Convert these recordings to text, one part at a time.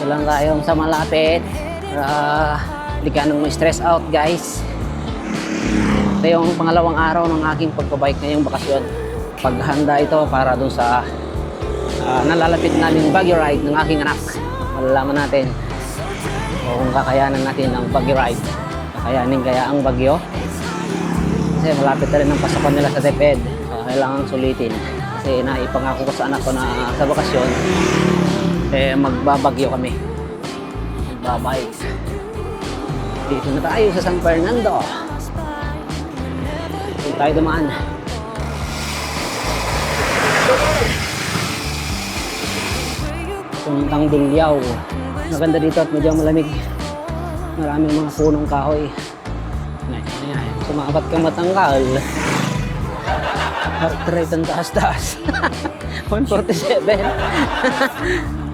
Dito lang tayo sa malapit para hindi ka nang stress out, guys. Ito yung pangalawang araw ng aking pagbabike ngayong bakasyon. Paghanda ito para dun sa nalalapit namin Baguio ride ng aking anak. Malalaman natin kung kakayanan natin ang Baguio ride. Kakayanin kaya ang Baguio? Kasi malapit na rin ang pasokan nila sa DepEd. Kailangan sulitin. Kasi naipangako ko sa anak ko na sa bakasyon, magbabagyo kami. Magbabike. Dito na tayo sa San Fernando. Dito tayo dumaan. Puntang Bilyaw. Maganda dito at medyo malamig. Maraming mga punong kahoy. Sumabat kang matangkal. Heart rate ang taas-taas. 147.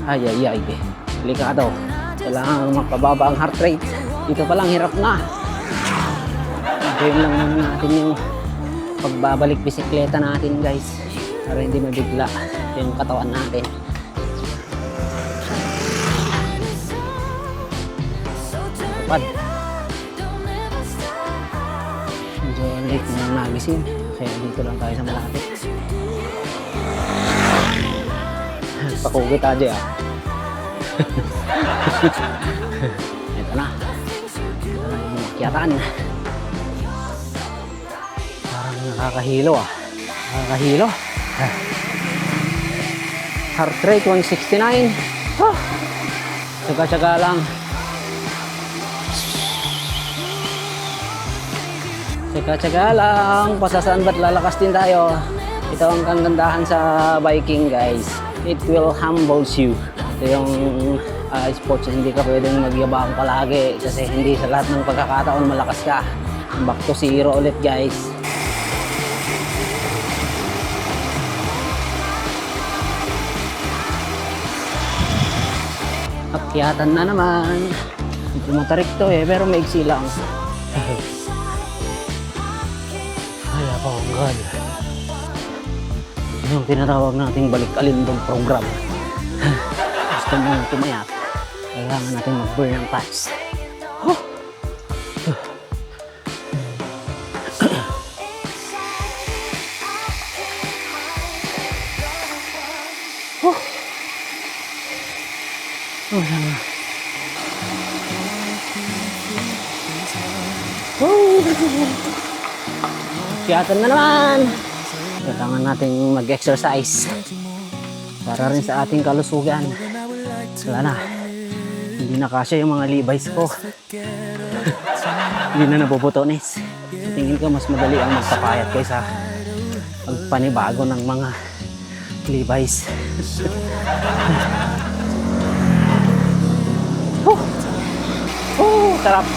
Ay. Delikado. Kailangan magpababa ang heart rate. Dito pa lang hirap na. Gawin lang natin yung pagbabalik bisikleta natin, guys. Para hindi mabigla yung katawan natin. Kapad. Medyo late na nagising. Kaya dito lang tayo sa malapit. Pakugit aja ya. Ito na. Ito na yung makyatan. Parang nakakahilo ah. Nakakahilo. Heart rate 169. Tsaga-tsaga lang. Tsaga-tsaga lang. Pasasaan ba't lalakas din tayo? Ito ang kagandahan sa biking, guys. It will humble you. Ito yung sports na hindi ka pwedeng magyabang palagi kasi hindi sa lahat ng pagkakataon malakas ka. Back to zero ulit, guys. Akyatan na naman. Hindi matarik to pero maigsi lang. Ay, apanggal. Yung tinatawag nating balik-alindong program. Gusto mong tumayat, kailangan natin mag-burn ng fats. Kiyatan na naman. Kailangan natin mag-exercise para rin sa ating kalusugan. Wala na. Hindi na kasya yung mga Levi's ko. Hindi na nabubutones. Sa tingin ko mas madali ang magpapayat kaysa pagpanibago ng mga Levi's. Sarap.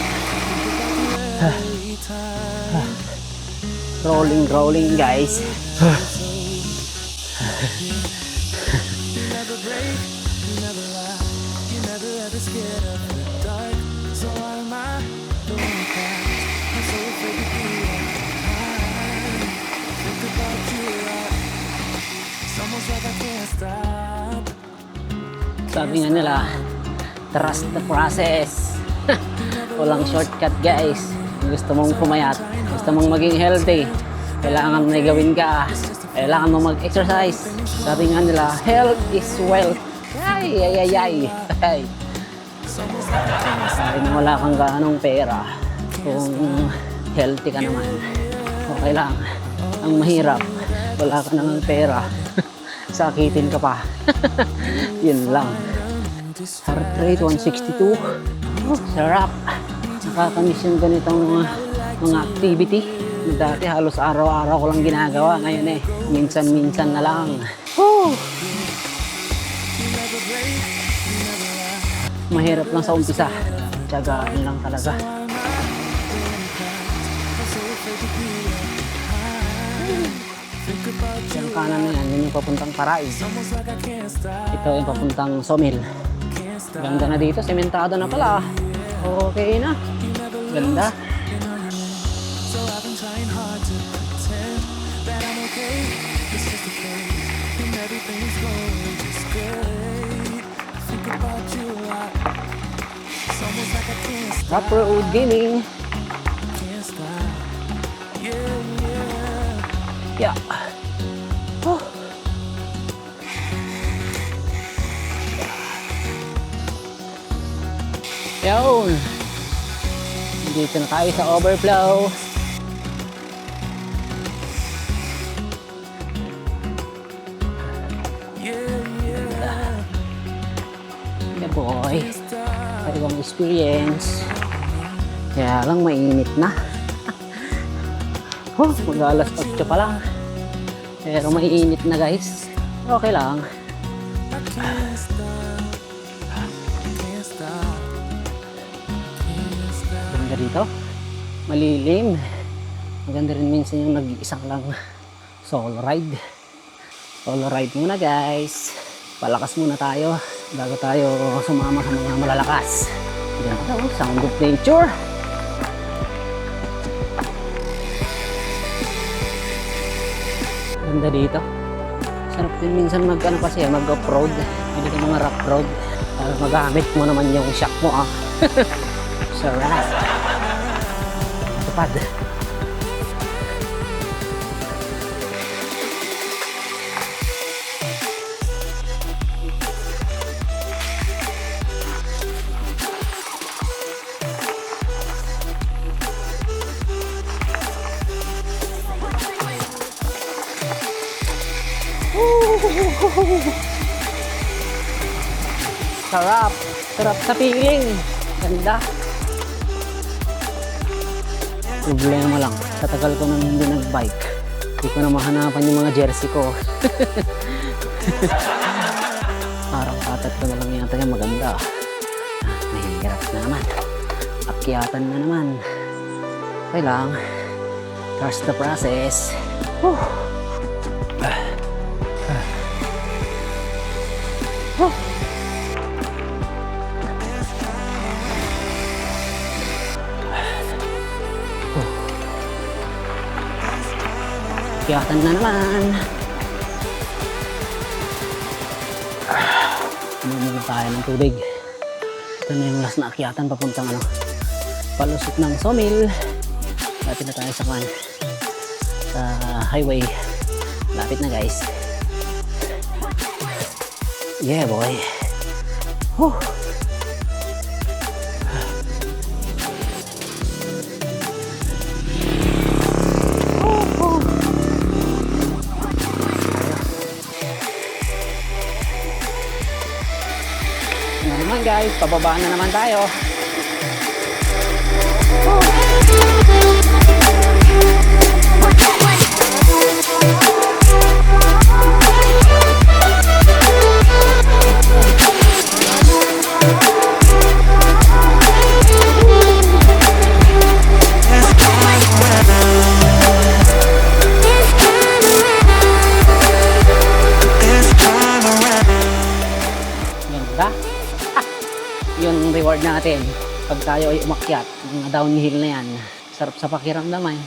Rolling, guys. Sabi nga nila, trust the process. Walang shortcut, guys. Gusto mong pumayat, gusto mong maging healthy, kailangan may gawin ka, kailangan mo mag-exercise. Sabi nga nila, health is wealth. Ay. Sabi na wala kang gaanong pera, kung healthy ka naman, okay lang. Ang mahirap, wala ka namang pera, sakitin ka pa. Yun lang. Heart rate 162. Sarap. Nakakamiss yung ganitong mga activity. Dati halos araw-araw ko lang ginagawa. Ngayon minsan-minsan na lang. Mahirap lang sa umpisa. Tiyagaan lang talaga. Yung kanan na yan, yun yung papuntang Paraig. Ito yung papuntang Somil. Ganda na dito, sementado na pala. Okay na. Ganda. everything's going just great. I think about you a lot. Rough Road Gaming. Yeah. Oh. Yun. Dito na tayo sa overflow. Yeah boy. Ibang experience. Kaya lang mainit na. Oh, mag-alas 8 pa lang. Pero mainit na guys. Okay lang. Maganda dito. Malilim. Maganda rin minsan yung nag-iisang lang solo ride. Solo ride muna guys. Palakas muna tayo bago tayo sumama sa mga malalakas. Diyan pa daw, sound of nature. Ganda dito. Sarap din minsan mag-ano kasi, mag-off-road. Hindi ka mga rough road. Para magamit mo naman yung shock mo ah. Sarap. Tupad. Sarap. Sarap sa feeling. Ganda. Problema lang. Sa tagal ko nang hindi nag-bike, hindi ko na mahanapan yung mga jersey ko. Parang katat ko na lang yata yung maganda. Mahirap na naman. Akyatan na naman. Okay lang. Trust the process. Whew. Akyatan na naman. Muna tayo ng tubig. Ito na yung last na akyatan papuntang palusot ng sawmill. Lapit na tayo sa highway. Lapit na guys. Yeah boy. Whew. Guys, pababa na naman tayo. Yung reward natin pag tayo ay umakyat mga downhill na yan, sarap sa pakiramdam eh.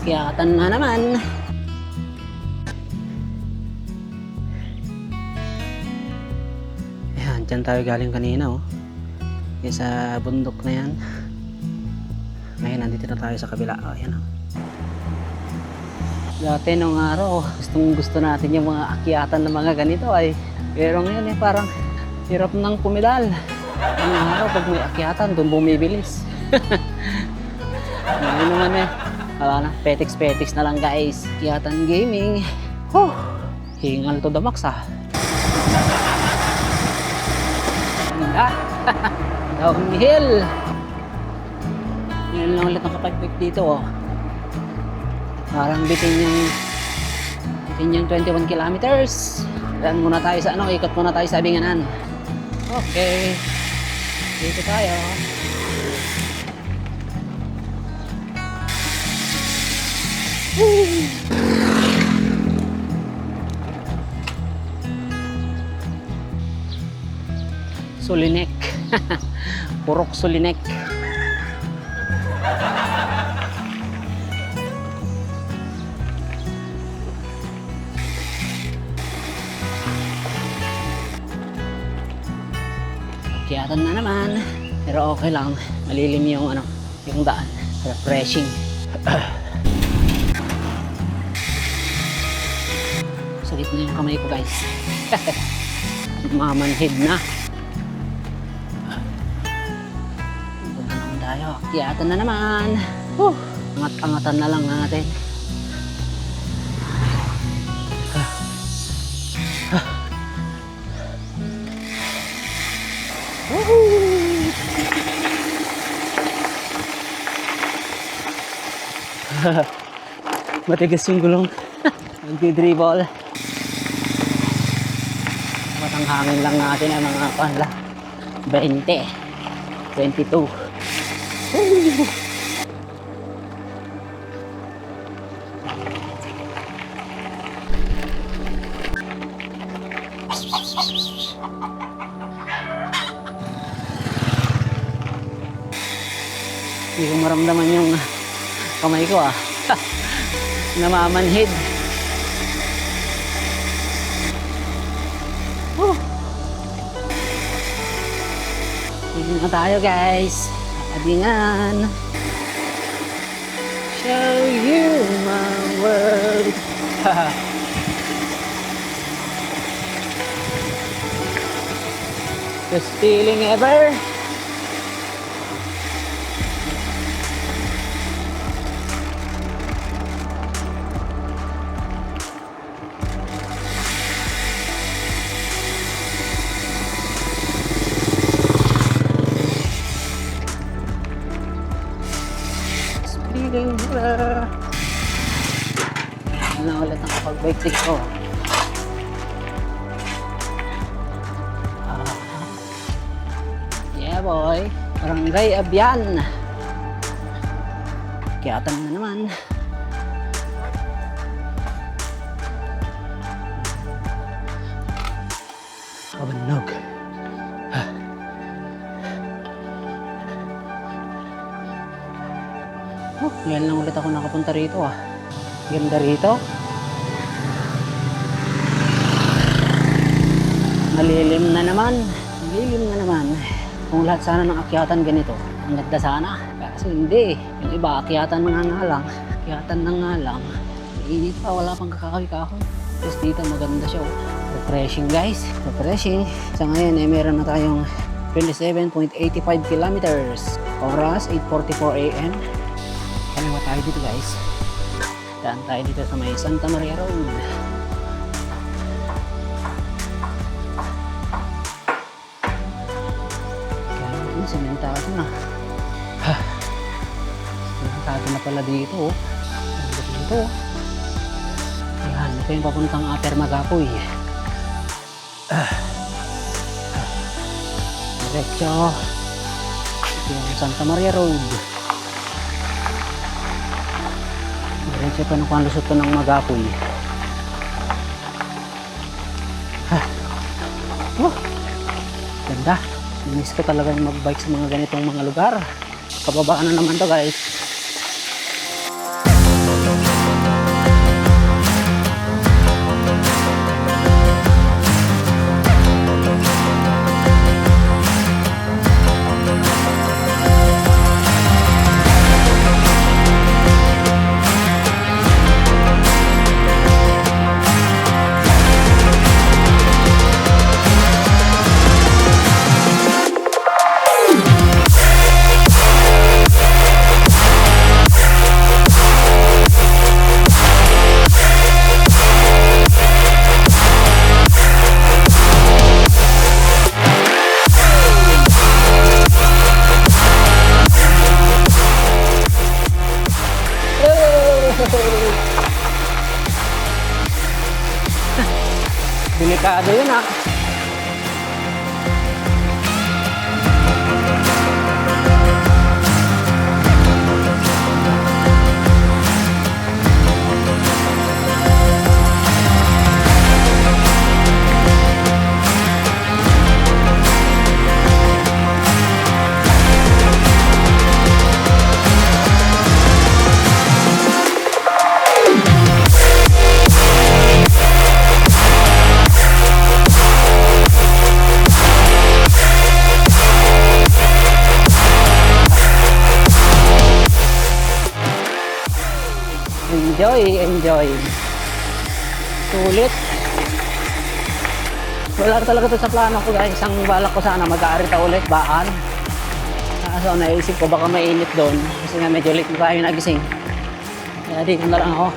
Akyatan na naman. Diyan tayo galing kanina yung sa bundok na yan. Ngayon nandito na tayo sa kabila. Ayan Dati nung araw gusto natin yung mga akyatan ng mga ganito ay. Pero ngayon parang hirap ng pumidal. Ang araw pag may akyatan doon bumibilis. Ngayon naman wala na, petiks na lang guys. Akyatan gaming. Hingal to the max Downhill. Ngayon lang ulit nakapag-pick dito Parang bitin yung 21 kilometers. Daan muna tayo sa ikot muna tayo sa Binganan. Okay. Dito tayo. Sulinek. Purok Sulinek. Kiyatan na naman. Pero okay lang. Malilim yung yung daan. Refreshing. Sakit na yung kamay ko, guys. Mamanhid na. Punta naman tayo. Kiyatan na naman. Angat-angatan na lang natin. Matigas yung gulong. Nagdi-dribble. Matang hangin lang natin ang mga panla. 20. 22. Hindi ko maramdaman yung kamay ko namamanhid. Hindi na tayo, guys. Abingan. Show you my world. Best feeling ever. Na ulit ang kapag-bike ko. Yeah boy, Barangay Abian. Kiyatan na naman. Pabanog. Ngayon lang ulit ako nakapunta rito Ganda rito. Malilim na naman. Malilim na naman. Kung lahat sana ng akyatan ganito, ang ganda sana. Kasi hindi. Yung iba, akyatan na nga lang. Akyatan na nga lang. Mainit pa, wala pang kakakawi-kahoy. Tapos dito maganda siya. Refreshing, guys. Refreshing. Sa ngayon, meron na tayong 27.85 kilometers. Oras, 8:44 AM. Kaliwa tayo dito, guys. Daan tayo dito sa may Santa Maria Road. Kaya natin, sementado na. Sementado na pala dito. Dito. Ayan, ito yung papuntang Upper Magapoy. Diretso. Ito yung Santa Maria Road. Diretso pa nung lusot ko ng Magapoy. Ganda. Miss ko talaga yung mag-bike sa mga ganitong mga lugar. Kababaan na naman to, guys. Delikado yun enjoy. Sulit. Wala talaga to sa plano ko guys. Ang balak ko sana mag-aarita ulit, baan. Kaso naisip ko baka mainit doon. Kasi nga medyo late na tayo nagising. Kaya dito na lang ako.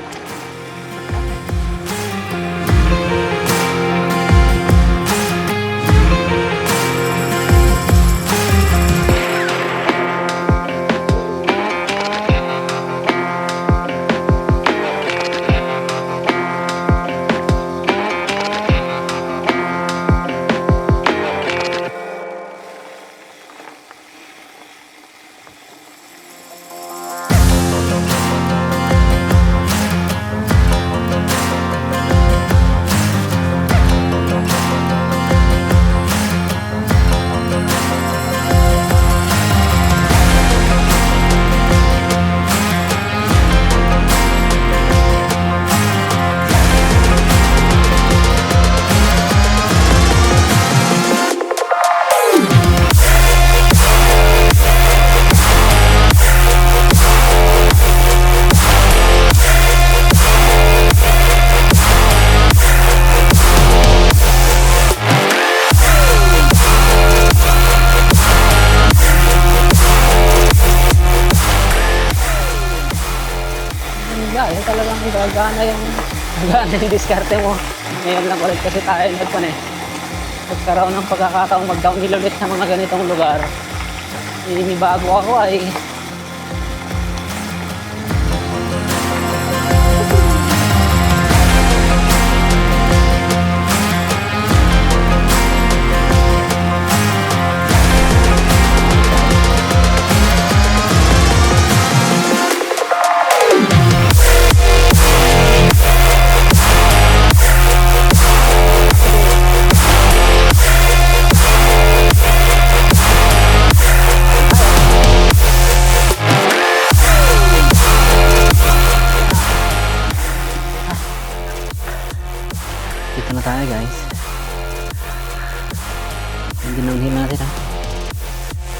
Guys, talagang gagana yung diskarte mo. Ngayon lang ulit kasi tayo nagkaroon ng pagkakataong mag-downhill ulit sa mga ganitong lugar. May bago ako ay dito na tayo guys. Yung ginanghil natin ha.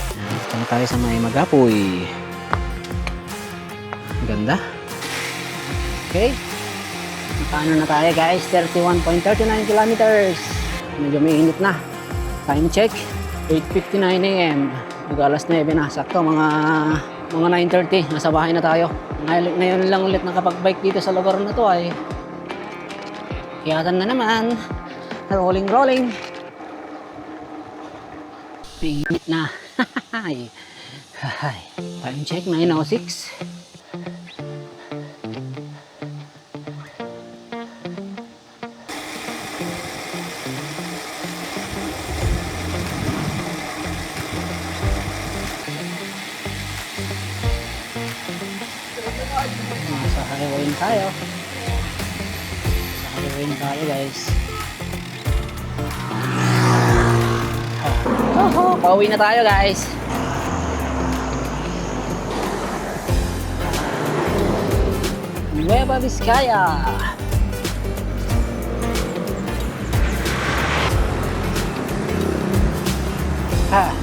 Dito na tayo sa may Magapoy. Ganda. Okay. Paano na tayo guys? 31.39 kilometers. Medyo may init na. Time check. 8:59 AM. Mag-alas 9 na. Sakto mga 9:30. Nasa bahay na tayo. Ngayon lang ulit nakapag-bike dito sa lugar na to ay kiyatan na naman. Rolling. Pingit na. Time check, 9:06. Nasa highway tayo. Highway tayo guys. Pauwi na tayo guys. Nueva Vizcaya.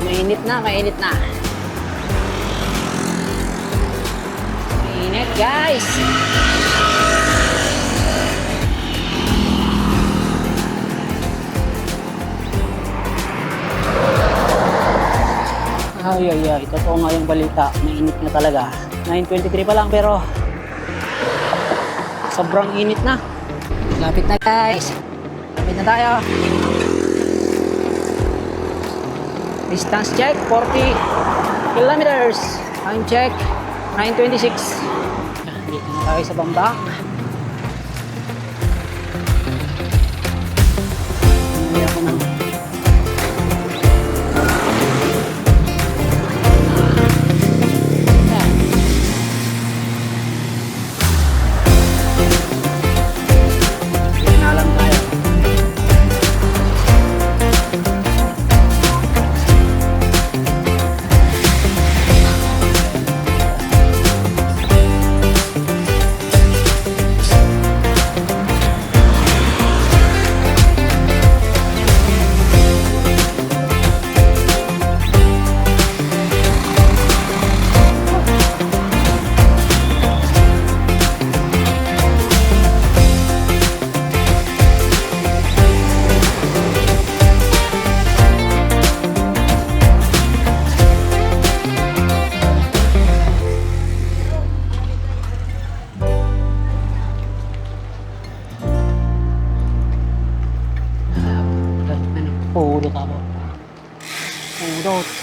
Mainit na. Mainit guys. Ay, totoo nga yung balita. Mainit na talaga. 9:23 pa lang pero sobrang init na. Lapit na guys. Lapit na tayo. Distance check, 40 kilometers. Time check, 9:26. Dito na tayo sa Bambang. Hindi ako na. Purot ako. Purot.